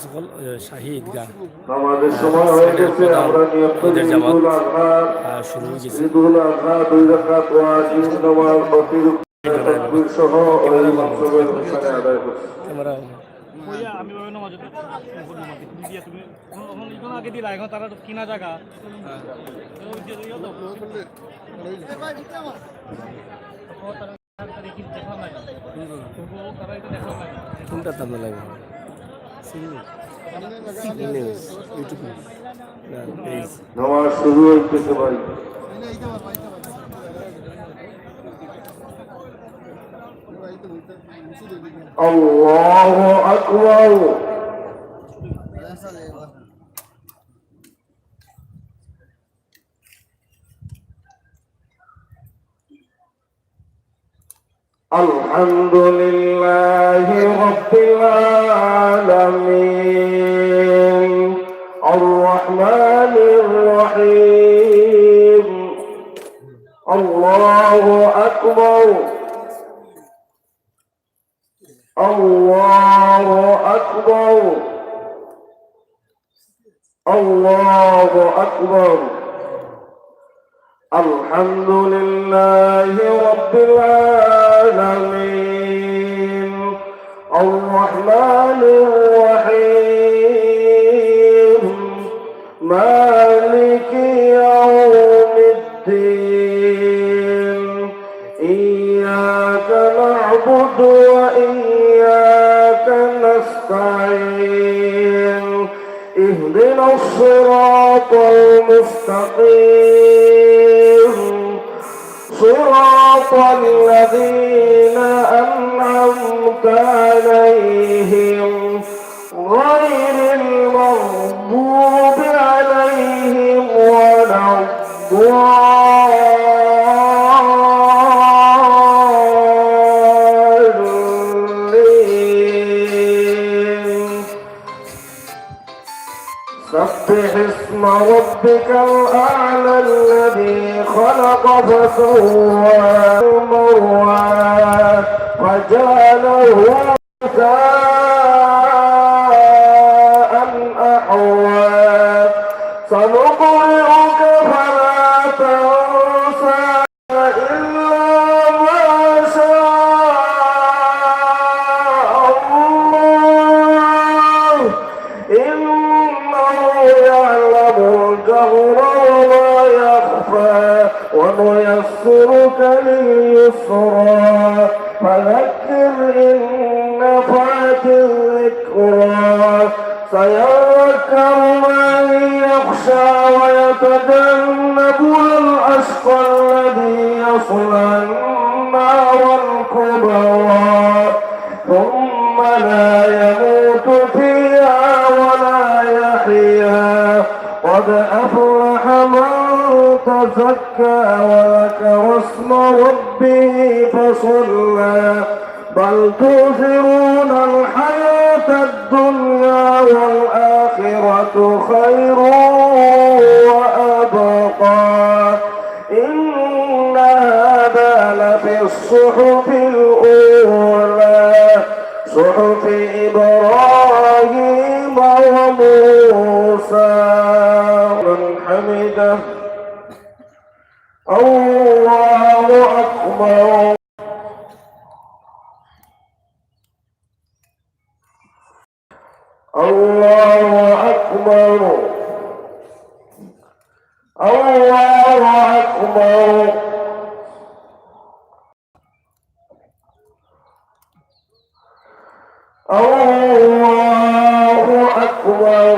সকল শাহী ঈদগাহ নামাজের সময় হয়ে গেছে, আমরা নিয়ত ঈদুল আযহা শুরু হয়ে গেছে। ঈদুল আযহা 2 রাকাত ওয়াজিব নামাজ বাকির তাকবীর সহ ওই মানসুবের ওখানে আদায় করছি। ক্যামেরা আমি ওই নামাজ তুমি দিয়ে তুমি এখন আগে দিলা এখন তারা কিনা জায়গা কোনটা দাম লাগবে ইউটিউব পেজ নামাজ শুরু হইতেছে ভাই। আল্লাহু আকবার। আলহামদুলিল্লাহি রাব্বিল আলামিন আর-রাহমানির রহিম। আল্লাহু আকবার। আল্লাহু আকবার। আল্লাহু আকবার। আলহামদুলিল্লাহি রাব্বিল আলামিন আর-রাহমানির রহিম মালিকি ইয়াউমিদ্দিন ইয়্যাকা না'বুদু ওয়া ইয়্যাকা নাস্তাঈন ইহদিনাস সিরাতাল মুস্তাকিম صراط الذين أنعمت عليهم غير المغضوب عليهم ولا الضالين. سبح اسم ربك الأعلى الذي خلق فسوى فجعله غثاء أحوى سنقرئك فلا تنسى إلا ما شاء الله إنه يعلم الجهر وما يخفى ونيسرك لليسرى فذكر إن نفعت الذكرى سيذكر من يخشى ويتجنبها الأشقى الذي يصلى النار الكبرى ثم لا يموت فيها ولا يحيا قد أفلح من تزكى وذكر اسم ربه فصلى بل تؤثرون الحياة الدنيا والآخرة خير وأبقى إن هذا لفي الصحف الأولى صحف إبراهيم وموسى. من حمده الله أكبر. الله أكبر. الله أكبر. الله أكبر.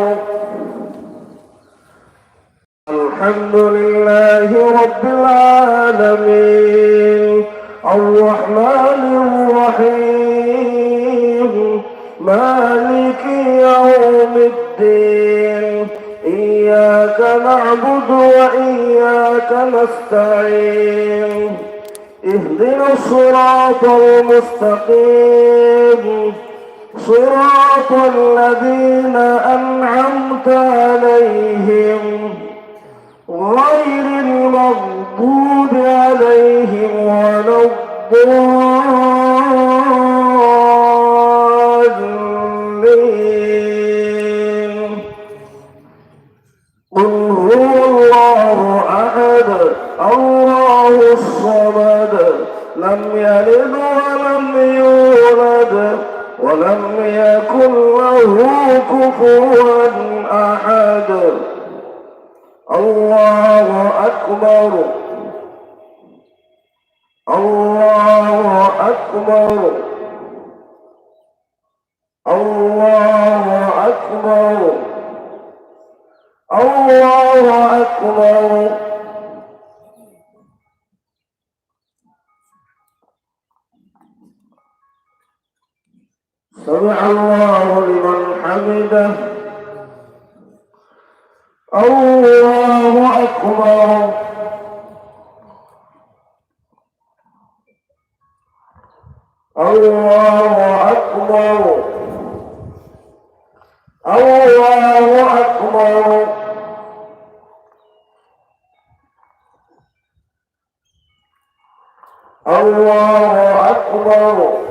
الحمد لله رب العالمين الرحمن الرحيم مالك يوم الدين إياك نعبد وإياك نستعين اهدنا الصراط المستقيم صراط الذين أنعمت عليهم غير المغضوب عليهم ولا الضالين قل هو الله أحد الله الصمد لم يلد ولم يولد ولم يكن له كفوا أحد الله أكبر الله أكبر الله أكبر الله أكبر سمع الله لمن حمده الله أكبر الله أكبر الله أكبر الله أكبر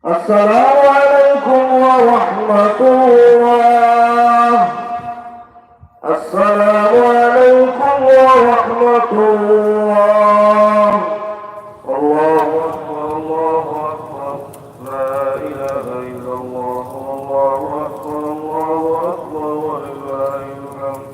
السلام عليكم ورحمة الله السلام عليكم ورحمة الله الله أكبر الله أكبر لا إله إلا الله الله أكبر الله أكبر ولله الحمد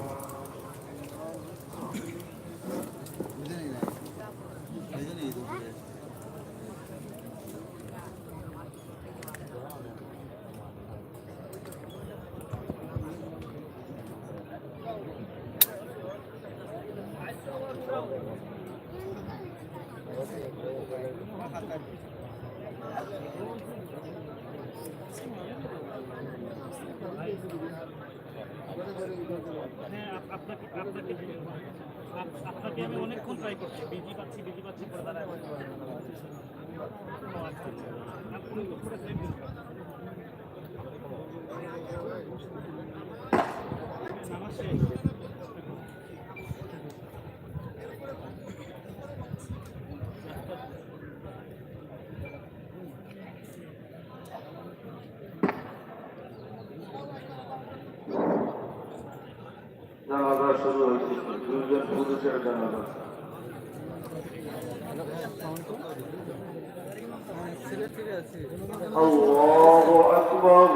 আপনাকে আমি অনেকক্ষণ ট্রাই করছি, বিজি পাচ্ছি করে দাঁড়ায় জানাজা শুরু হয়েছে দুইজন পুরুষের জানাজা আল্লাহু আকবার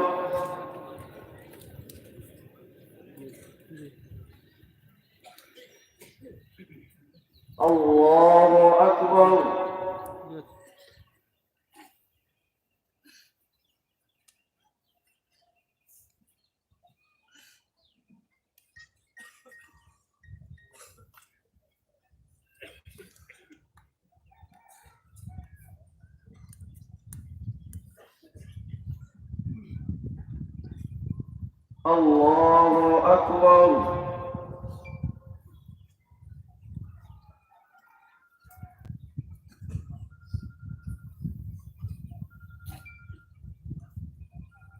আল্লাহু আকবার الله أكبر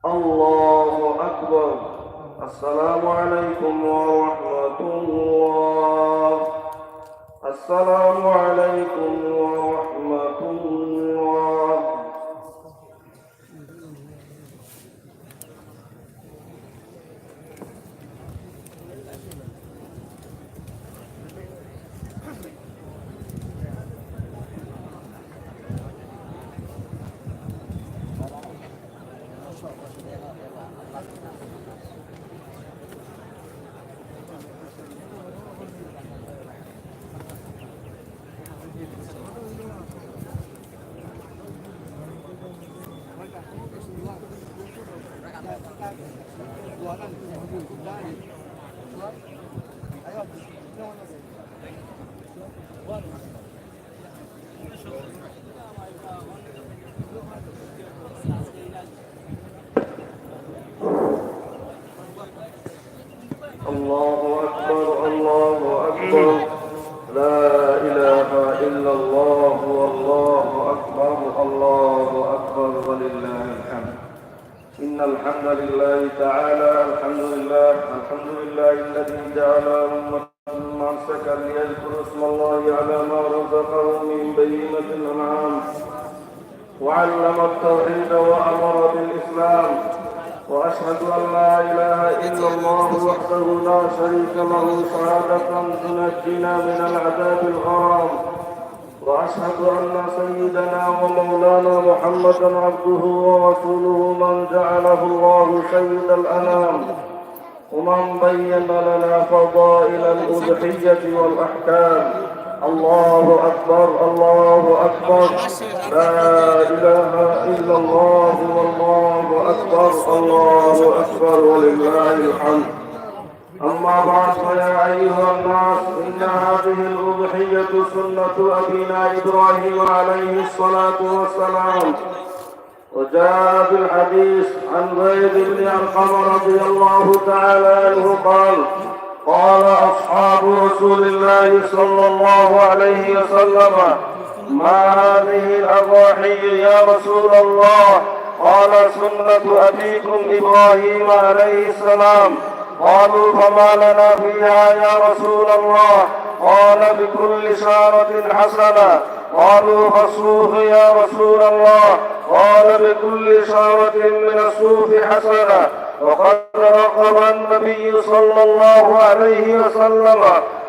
الله أكبر السلام عليكم ورحمة الله السلام عليكم ورحمة الله الله أكبر الله أكبر لا إله إلا الله والله أكبر الله أكبر ولله الحمد. إن الحمد لله تعالى الحمد لله الذي جعل أمة ممسكا ليذكر اسم الله على ما رزقه من بهيمة الأنعام وعلم التوحيد وأمر بالإسلام وأشهد أن لا إله إلا الله وحده لا شريك له شهادة تنجينا من العذاب الغرام وأشهد أن سيدنا ومولانا محمدا عبده ورسوله من جعله الله سيد الأنام ومن بين لنا فضائل الأضحية والأحكام. الله أكبر الله أكبر لا إله إلا الله والله أكبر الله أكبر ولله الحمد. أما بعد فيا أيها الناس إن هذه الأضحية سنة أبينا إبراهيم عليه الصلاة والسلام. وجاء في الحديث عن زيد بن أرقم رضي الله تعالى عنه قال أصحاب رسول الله صلى الله عليه وسلم ما هذه الأضاحي يا رسول الله؟ قال سنة أبيكم إبراهيم عليه السلام. قالوا فما لنا فيها يا رسول الله؟ قال بكل شارة حسنة. قالوا فالصوف يا رسول الله؟ قال بكل شارة من الصوف حسنة. وقد رقب النبي صلى الله عليه وسلم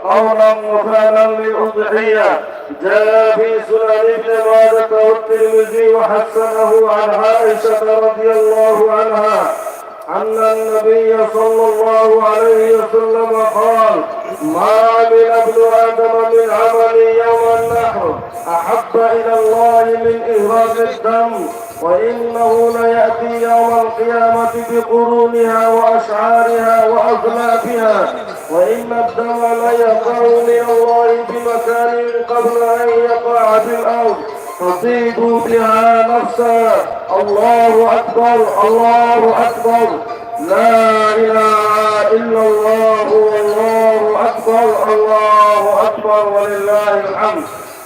قولا وفعلا للأضحية. جاء في سنن ابن ماجه والترمذي وحسنه عن عائشة رضي الله عنها أن النبي صلى الله عليه وسلم قال ما عمل ابن آدم من عمل يوم النحر أحب إلى الله من إهراق الدم وإنه ليأتي يوم القيامة بقرونها وأشعارها وأظلافها وإن الدم ليقع من الله بمكان قبل أن يقع في الأرض تصيب بها نفسا. الله أكبر الله أكبر لا إله إلا الله والله أكبر الله أكبر ولله الحمد.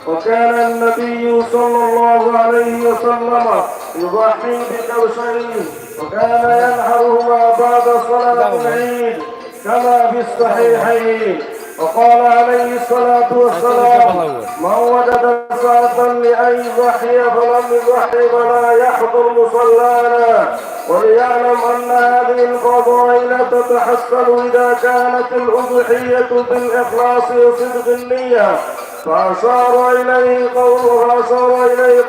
وكان النبي صلى الله عليه وسلم يضحي بكبشين وكان ينحرهما بعد صلاة العيد كما في الصحيحين. وقال عليه الصلاة والسلام من وجد ساعة لأن يضحي فلم يضحي فلا يحضر مصلانا. وليعلم أن هذه الفضائل تتحصل إذا كانت الأضحية بالإخلاص وصدق النية. فأشار إليه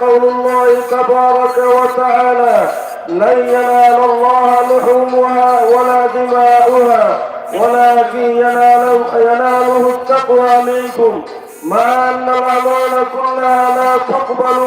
قول الله تبارك وتعالى لن ينال الله لحومها ولا دماؤها ولكن يناله التقوى منكم. مع أن الأعمال كلها لا تقبل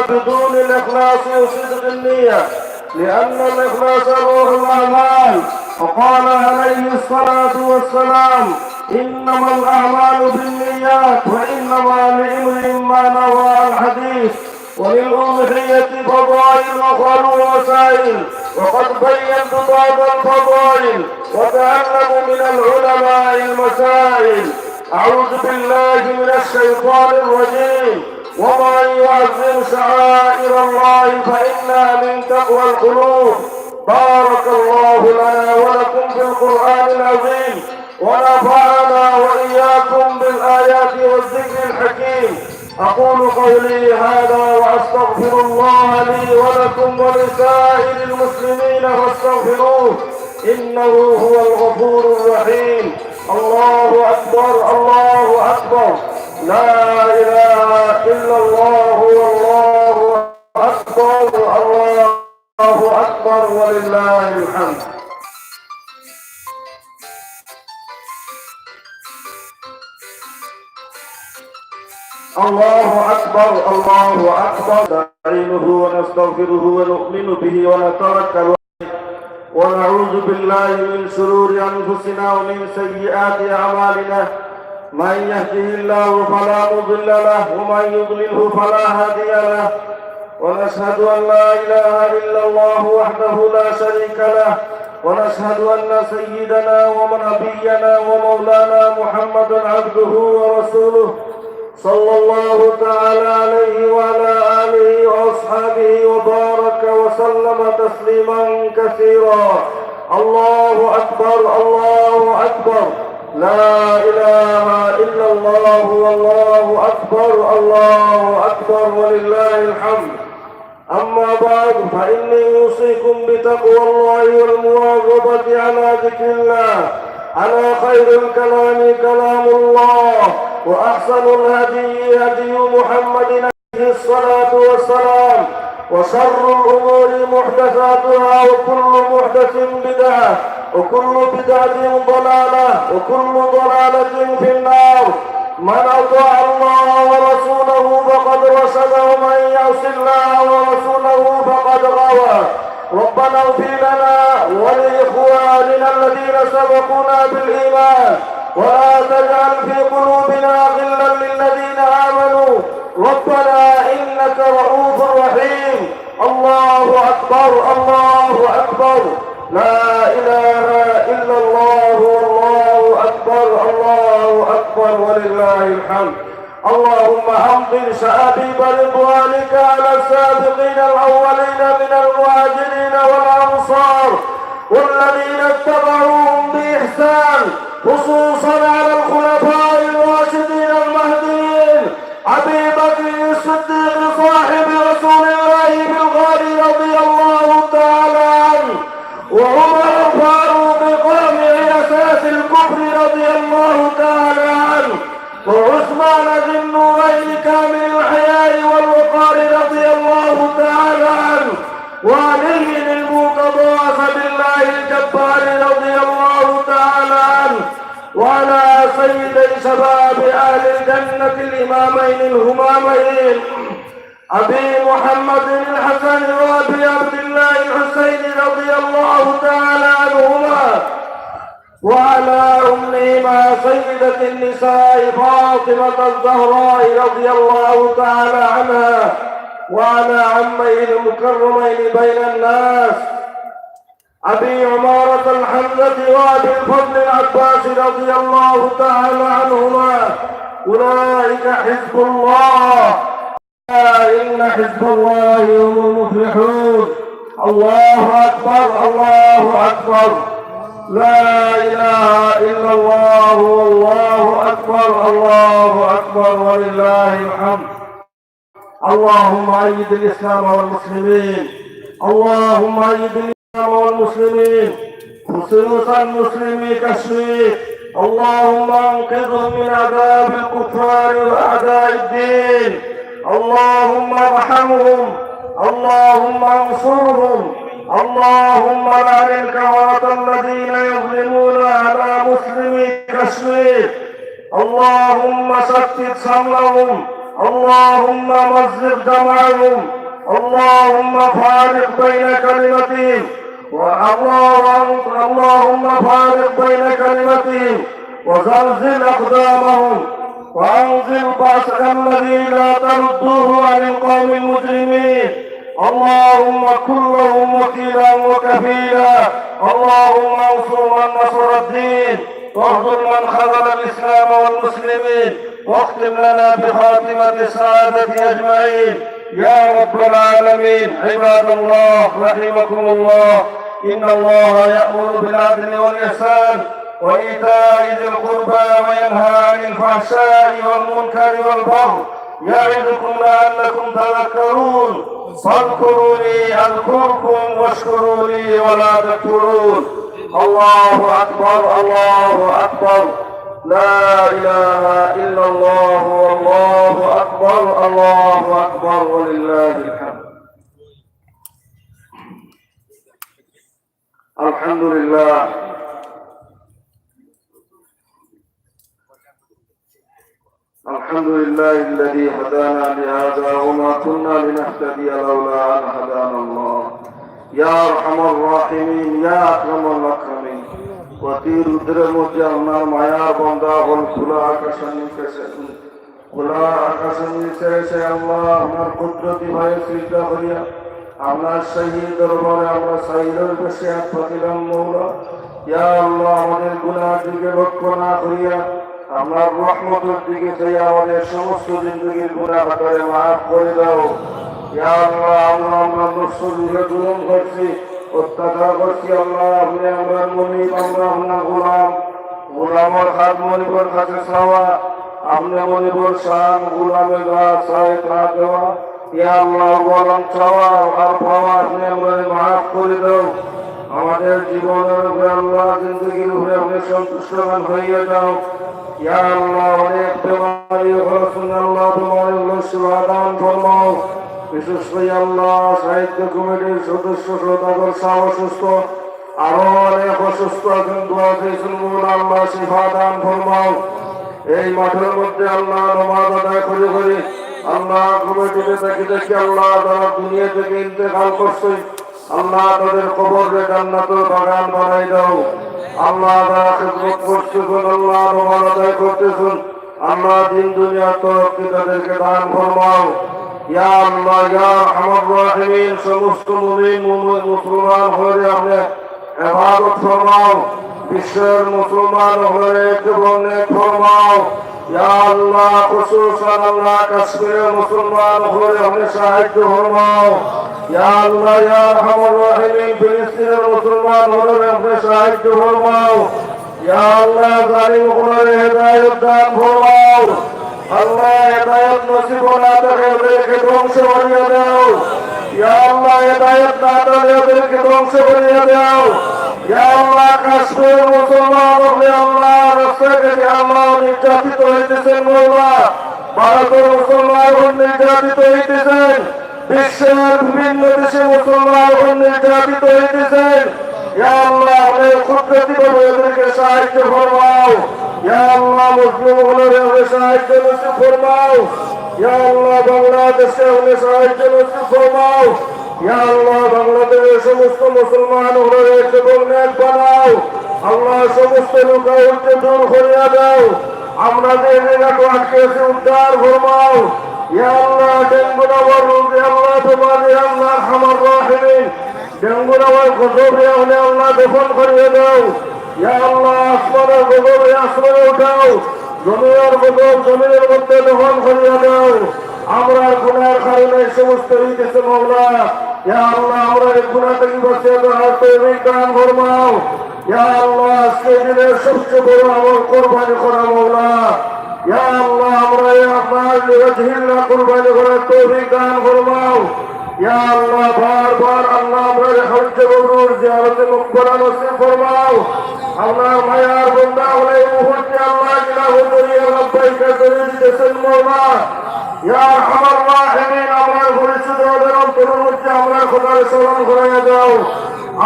بدون الإخلاص وصدق النية لأن الإخلاص روح الأعمال. وقال عليه الصلاة والسلام إنما الأعمال بالنيات وإنما لامرئ ما نوى. الحديث. وللأضحية فضائل أخرى ووسائل وقد بينت بعض الفضائل وتعلموا من العلماء المسائل. أعوذ بالله من الشيطان الرجيم. ومن يعظم شعائر الله فإنها من تقوى القلوب. بارك الله لنا ولكم في القرآن العظيم ونفعنا وإياكم بالآيات والذكر الحكيم. أقول قولي هذا وأستغفر الله لي ولكم ولسائر المسلمين فاستغفروه إنه هو الغفور الرحيم. الله أكبر الله أكبر لا إله إلا الله والله أكبر الله أكبر ولله الحمد. الله أكبر نستعينه ونستغفره ونؤمن به ونتوكل عليه ونعوذ بالله من شرور أنفسنا ومن سيئات أعمالنا من يهده الله فلا مضل له ومن يضلله فلا هادي له ونشهد أن لا إله إلا الله وحده لا شريك له ونشهد أن سيدنا ونبينا ومولانا محمدا عبده ورسوله صلى الله تعالى عليه وعلى آله وأصحابه وبارك وسلم تسليما كثيرا. الله أكبر الله أكبر، لا إله إلا الله والله أكبر الله أكبر ولله الحمد. أما بعد فإني أوصيكم بتقوى الله والمواظبة على ذكر الله. على خير الكلام كلام الله، وأحسن الهدي هدي محمد عليه الصلاة والسلام، وشر الأمور محدثاتها وكل محدث بدعة وكل بدعة ضلالة وكل ضلالة في النار. من أطاع الله ورسوله فقد رشد ومن يعص الله ورسوله فقد غوى. ربنا اغفر لنا ولإخواننا الذين سبقونا بالإيمان ولا تجعل في قلوبنا غلا للذين آمنوا ربنا إنك رؤوف رحيم. الله أكبر الله أكبر، لا إله إلا الله والله أكبر الله أكبر ولله الحمد. اللهم أمطر شآبيب رضوانك على السابقين الأولين من المهاجرين والأنصار والذين اتبعوهم بإحسان، خصوصا على الخلفاء الراشدين المهديين أبي بكر الصديق صاحب رسول الله بالغار رضي الله تعالى عنه، وعمر الفاروق قامع أساس الكفر رضي الله تعالى عنه، وعثمان ذي النورين كامل الحياء والوقار رضي الله تعالى عنه، وعلي المرتضى اسد الله الجبار رضي الله تعالى عنه، وعلى سيدي شباب اهل الجنه الامامين الهمامين ابي محمد الحسن وابي عبد الله الحسين رضي الله تعالى عنهما، وعلى أمهما سيدة النساء فاطمة الزهراء رضي الله تعالى عنها، وعلى عميه المكرمين بين الناس أبي عمارة الحمزة وأبي الفضل العباس رضي الله تعالى عنهما. أولئك حزب الله، إن حزب الله هم المفلحون. الله أكبر الله أكبر، لا إله إلا الله والله أكبر الله أكبر ولله الحمد. اللهم أيد الإسلام والمسلمين، اللهم أيد الإسلام والمسلمين، خصوصا مسلمي كشمير. اللهم انقذهم من عذاب الكفار وأعداء الدين. اللهم ارحمهم، اللهم انصرهم، اللهم لعن الكفرة الذين يظلمون على مسلمي كشمير. اللهم شتت شملهم، اللهم مزق جمعهم، اللهم فارق بين كلمتهم، اللهم فارق بين كلمتهم وزلزل أقدامهم، وأنزل بأسك الذي لا تردوه عن القوم المجرمين. اللهم كن لهم وكيلا وكفيلا. اللهم انصر من نصر الدين، واخذل من خذل الإسلام والمسلمين، واختم لنا بخاتمة السعادة أجمعين يا رب العالمين. عباد الله رحمكم الله، إن الله يأمر بالعدل والإحسان وإيتاء ذي القربى وينهى عن الفحشاء والمنكر والبغي يعظكم لعلكم تذكرون. فاذكروني أذكركم واشكروا لي ولا تكفرون. الله أكبر الله أكبر، لا إله إلا الله والله أكبر الله أكبر ولله الحمد. الحمد لله. الحمد لله الذي هدانا لهذا وما كنا لنهتدي لولا أن هدانا الله. ইয়া আরহামার রাহিমিন, ইয়া আকরামাল আকরামিন। অতি রুদ্রের মধ্যে আপনার মায়ার বান্দা হল খোলা আকাশের নিচে খোলা আকাশের নিচে এসে আল্লাহ আপনার কুদরতি ভাবে চিন্তা করিয়া আপনার সেই দরবারে আমরা সাইলের বেশি হাত পাতিলাম মৌলা। ইয়া আল্লাহ আমাদের গুনার দিকে লক্ষ্য না করিয়া আপনার রহমতের দিকে চাইয়া আমাদের সমস্ত জিন্দগির গুনাহ খাতায় মাফ করে দাও। ইয়া আল্লাহ আমরা আপনার নফস দিকে জুলুম করছি, অত্যাচার করছি আল্লাহ। আপনি আমরা মনিব, আমরা আপনার গোলাম, গোলামের হাত মনিবর কাছে চাওয়া, আপনি মনিবর শান গোলামের গাছ চাই তা দেওয়া। ইয়া আল্লাহ গোলাম চাওয়া আর পাওয়া আপনি আমরা মাফ করে দাও। আমাদের জীবনের উপরে আল্লাহ জিন্দগির উপরে আপনি সন্তুষ্টবান হইয়া যাও। ইয়া আল্লাহ অনেক বেমারি হয়েছেন আল্লাহ, তোমার সমাধান ফরমাও। বিশেষ করে আল্লাহ সাহিত্য কমিটির সদস্য সদাগর সহ অসুস্থ, আরো অনেক অসুস্থ আছেন, দোয়া চেয়েছেন আল্লাহ শিফা দান ফরমাও। এই মাঠের মধ্যে আল্লাহ নামাজ আদায় করে করে আল্লাহ কমিটিতে দেখি দেখি আল্লাহ তারা দুনিয়া থেকে ইন্তেকাল করছে, আল্লাহ তাদের কবরে জান্নাতের বাগান বানাই দাও। আল্লাহ তারা খেদমত করতেছেন, আল্লাহ নামাজ আদায় করতেছেন, আল্লাহ দিন দুনিয়ার তরফে তাদেরকে দান ফরমাও। ইয়া আল্লাহ ইয়া আরহামার রাহিমিন, সমস্ত মুমিন মুসলমান হয়ে আপনি ইবাদত ফরমাও। বিশ্বের মুসলমান হয়ে জীবনে ফরমাও। ইয়া আল্লাহ খুশুসান আল্লাহ কাশ্মীরের মুসলমান হয়ে আপনি সাহায্য ফরমাও। ইয়া আল্লাহ ইয়া আরহামার রাহিমিন, ফিলিস্তিনের মুসলমান হয়ে আপনি সাহায্য ফরমাও। ইয়া আল্লাহ জালিম গুলোরে হেদায়েত দান ফরমাও। আল্লাহ হেদায়েত নসিব না করে ওদেরকে ধ্বংস করিয়ে দাও। ইয়া আল্লাহ হেদায়েত না করে ওদেরকে ধ্বংস করিয়ে দাও। ইয়া আল্লাহ কাশ্মীর মুসলমান হলে আল্লাহ রাস্তায় গেছে আল্লাহ নির্যাতিত হইতেছেন মৌলা। ভারতের মুসলমান নির্যাতিত হইতেছেন, বিশ্বের বিভিন্ন দেশে মুসলমান নির্যাতিত হইতেছেন। ইয়া আল্লাহ আমাদের কুদরতি ভাবে ওদেরকে সাহায্য ফরমাও। ইয়া আল্লাহ মুসলিম হলে সাহায্য নসিব ফরমাও। ইয়া আল্লাহ বাংলাদেশে হলে সাহায্য নসিব ফরমাও। ইয়া আল্লাহ বাংলাদেশের সমস্ত মুসলমান হলে নেক বানাও। আল্লাহ সমস্ত লোকাউলকে দূর করিয়া দাও। আমরা যে জায়গাটা আটকে আছি উদ্ধার ফরমাও। ইয়া আল্লাহ ডেঙ্গু নামার রোগে আল্লাহ তোমার আল্লাহ আরহামার রাহিমিন, ডেঙ্গু নামার গজবে হলে আল্লাহ দফন করিয়ে দাও। ইয়া আল্লাহ আসমানের গজবে আসমানে উঠাও, জমিনের গজব জমিনের মধ্যে দফন করিয়ে দাও। আমরা গুনার কারণে সমস্ত হইতেছে মওলা। ইয়া আল্লাহ আমরা এই গুনাহ থেকে বাঁচিয়ে দেওয়ার তৌফিক দান ফরমাও। ইয়া আল্লাহ আজকে দিনের সবচেয়ে বড় আমল কোরবানি করা মওলা। ইয়া আল্লাহ আমরা আপনার লিওয়াজহিল্লাহ কোরবানি করার তৌফিক দান ফরমাও। ইয়া আল্লাহ বারবার আল্লাহ আমরা হজ্জ মাবরুর জিয়ারতে মুকবরা নসিব ফরমাও। আল্লাহ মায়ার বান্দা হলে মুহূর্তে আল্লাহ ইলাহু দুনিয়া লব্বাইকা করে দিতেছেন মওলা। ইয়া আরহামার রাহিমিন, আমরা পরিচিত ওদের অন্তরের মধ্যে আমরা খোদার স্মরণ করাইয়া দাও।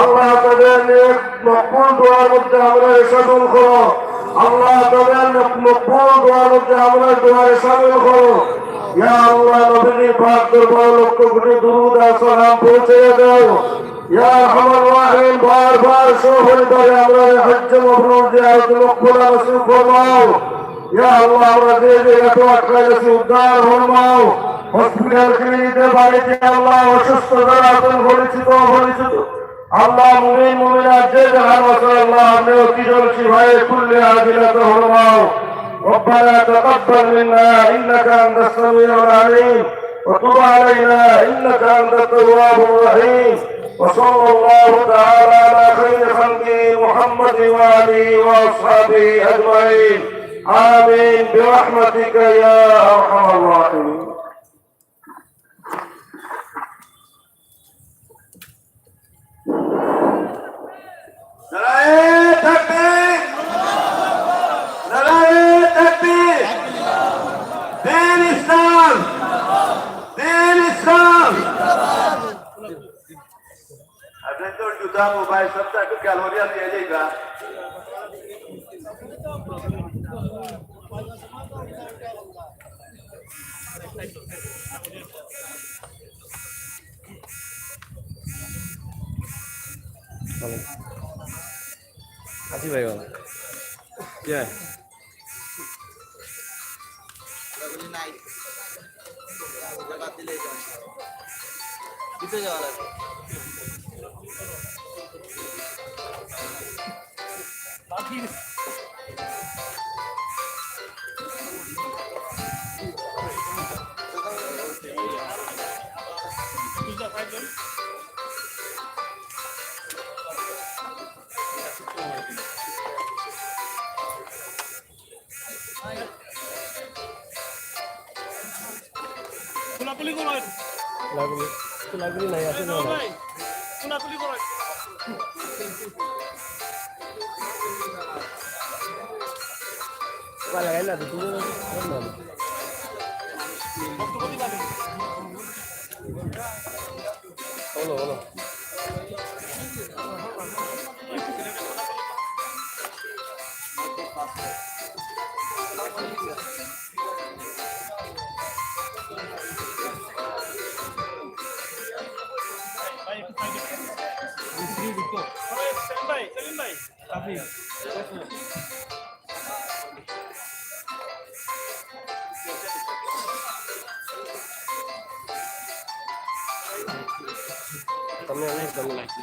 আল্লাহ তাদের নেক মকবুল দোয়ার মধ্যে আমরা শামিল করো। আল্লাহ তাদের মকবুল দোয়ার মধ্যে আমরা দোয়ারে শামিল করো। ইয়া আল্লাহ নবীর পাক দরবার লক্ষ কোটি দুরূদ আর সালাম পৌঁছে দাও। ইয়া আরহামার রাহিম, বারবার সপরিবারে আমরা হজ্জ মাবরুর জিয়ারত মকবুলা নসিব ফরমাও। ইয়া আল্লাহ আমরা যে জায়গাতে আটকে আছি উদ্ধার ফরমাও। হসপিটাল ক্লিনিকে বাড়িতে আল্লাহ অসুস্থ যারা আছেন পরিচিত অপরিচিত আল্লাহ মুমিন মুমিনাত যে জাহান আছে আল্লাহ আপনি অতিজল শিফায়ে কুল্লি আজিলাত ফরমাও। ربنا تقبل منا إنك أنت السميع العليم وتب علينا إنك أنت التواب الرحيم وصلى الله تعالى على خير خلقه محمد وآله وأصحابه أجمعين آمين برحمتك يا أرحم الراحمين. जूता मोबाइल सब तक कैलोरियां दिया जाएगा। চলো আসি ভাই বলো Yeah. খোলাখুলি করো লাগলি নাই আসে না ভাই, খোলাখুলি করো লাগাই না তো তুমি ভক্তপতি পাবেন বলো বলো ভাই একটু সাইডে সেলিম ভাই আপনি তুমি অনেক দম লাগবে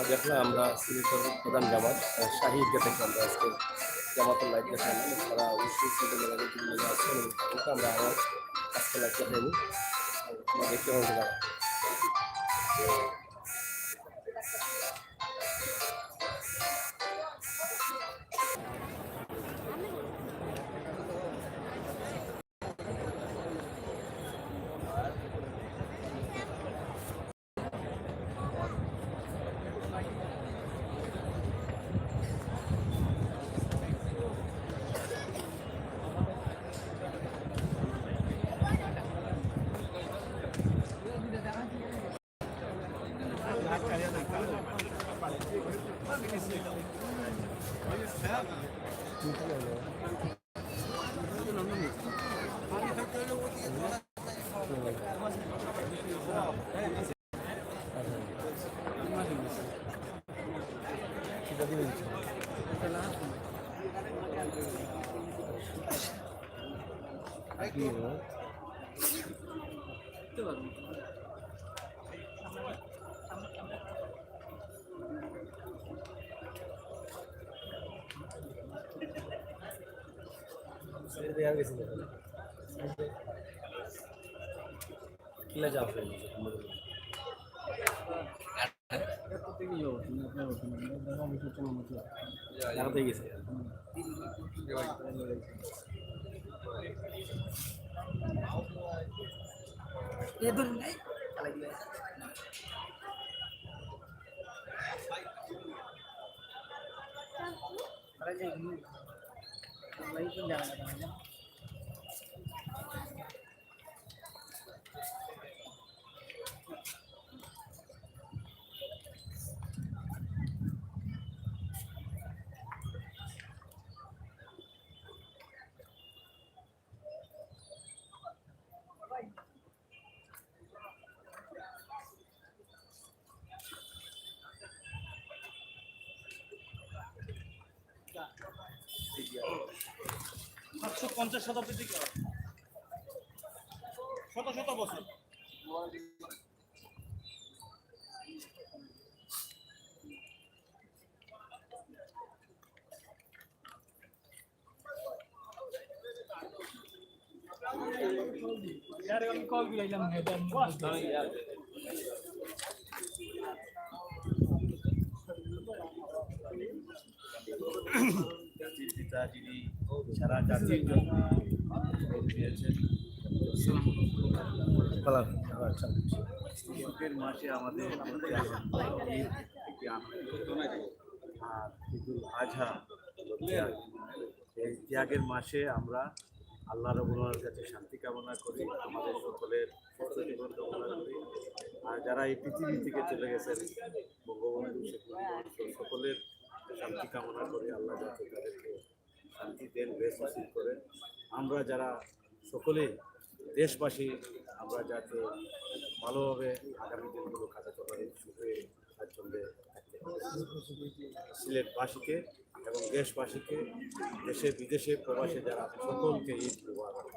দেখলাম আমরা সিলেটের প্রধান জামাত শাহী ঈদগাহ থেকে আমরা আজকে জামাতের লাইট দেখালাম তারা অবশ্যই সিলেটের আছে কিন্তু আমরা আবার আজকে লাইট দেখাইনি দেখতে হবে তারা কিলা যাও লাগাতে গেছে সাতশো 50 শতাব্দী থেকে শত শত বছর কল বিলাইলাম যিনি সারা জাতির জন্য দিয়েছেন শোকের মাসে আমাদের ঈদ একটি আনন্দ আর ঈদুল আজহা হলো ত্যাগ। এই ত্যাগের মাসে আমরা আল্লাহ রবুল্লাহর কাছে শান্তি কামনা করি, আমাদের সকলের সুস্থ জীবন কামনা করি। আর যারা এই পৃথিবী থেকে চলে গেছেন বঙ্গবন্ধু শেখ মুজিবুর সকলের শান্তি কামনা করি, আল্লাহ যাতে তাদেরকে শান্তি দেন, বেশ নসিব করেন। আমরা যারা সকলেই দেশবাসী, আমরা যাতে ভালোভাবে আগামী দিনগুলো কাটাতে পারি, সুখে স্বাচ্ছন্দ্যে থাকতে পারি। সিলেটবাসীকে এবং দেশবাসীকে, দেশে বিদেশে প্রবাসে যারা আছে সকলকে ঈদ মুবারক।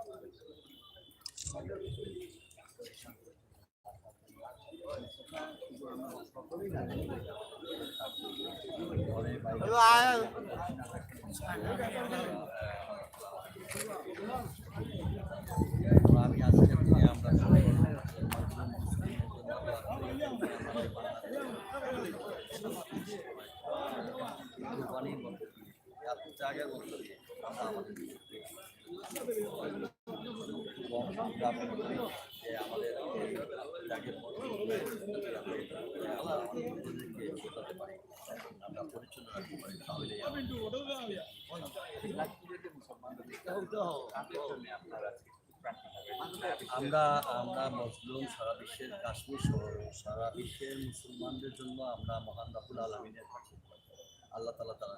আমি আজকে আমরা কোরবানির মধ্যে দিয়ে এত জায়গার মধ্যে দিয়ে আমরা আমাদের যে আমাদের জায়গার মধ্যে আমরা নিজেদেরকে বোঝাতে পারি, আমরা পরিচ্ছন্ন রাখতে পারি, তাহলে আমরা আমরা মজলুম সারা বিশ্বের কাশ্মীর সহ সারা বিশ্বের মুসলমানদের জন্য আমরা মহান রাব্বুল আলামিনের কাছে আল্লাহ তাআলা তারা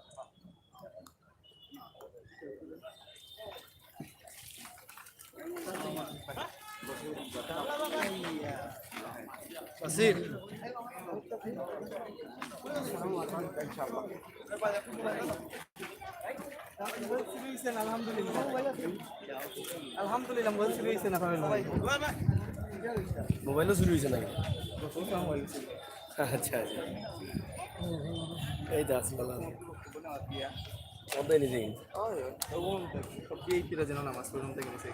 আলহামদুলিল্লাহ মোবাইল চুরি হয়েছে না মোবাইলও চুরি হয়েছে নাকি? আচ্ছা আচ্ছা, এই তো আজকাল নিজে যেন নামাজ পর্যন্ত গেছে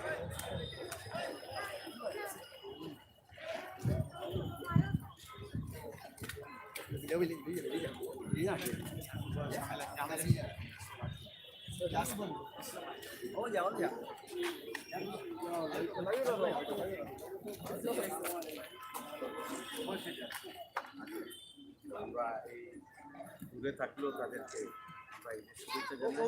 আমরা এই দূরে থাকলেও তাদেরকে আমরা এই শুভেচ্ছা জানাই।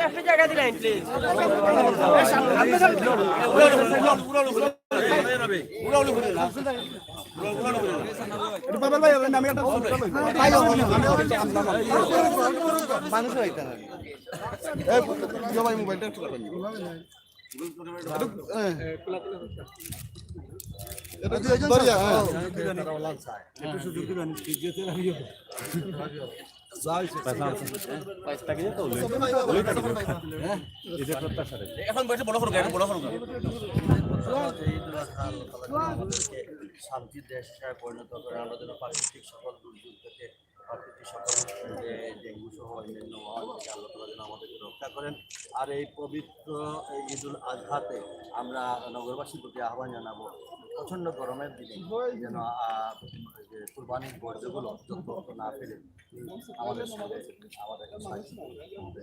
একটা জায়গা দিলেন প্লিজ মানুষ হইতে হবে মোবাইলটা একটু এখন বসে বড় করুন বড় করুন শান্তির দেশ হিসাবে পরিণত করে আমরা যেন প্রাকৃতিক সকল দুর্যোগ থেকে প্রাকৃতিক সকল ডেঙ্গু সহ অন্যান্য থেকে আল্লাহ তাআলা যেন আমাদেরকে রক্ষা করেন। আর এই পবিত্র ঈদুল আজহাতে আমরা নগরবাসীর প্রতি আহ্বান জানাবো, প্রচণ্ড গরমের দিনে যেন যে কুরবানির বর্জ্যগুলো যত্র না ফেলে আমাদের সঙ্গে আমাদের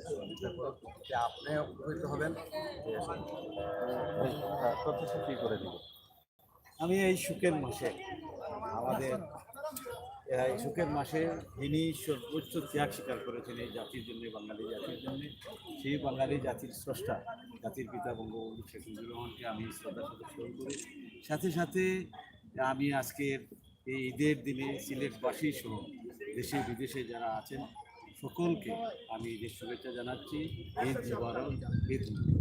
সহযোগিতা করুন। যে আপনি উপকৃত হবেন, প্রতিশ্রুতি করে দিব। আমি এই সুখের মাসে আমাদের এই সুখের মাসে যিনি সর্বোচ্চ ত্যাগ স্বীকার করেছেন এই জাতির জন্য, বাঙালি জাতির জন্য, সেই বাঙালি জাতির স্রষ্টা জাতির পিতা বঙ্গবন্ধু শেখ মুজিবুর রহমানকে আমি শ্রদ্ধার সাথে স্মরণ করি। সাথে সাথে আমি আজকের এই ঈদের দিনে সিলেটবাসী সহ দেশে বিদেশে যারা আছেন সকলকে আমি ঈদের শুভেচ্ছা জানাচ্ছি। ঈদ মুবারক, ঈদ মুবারক।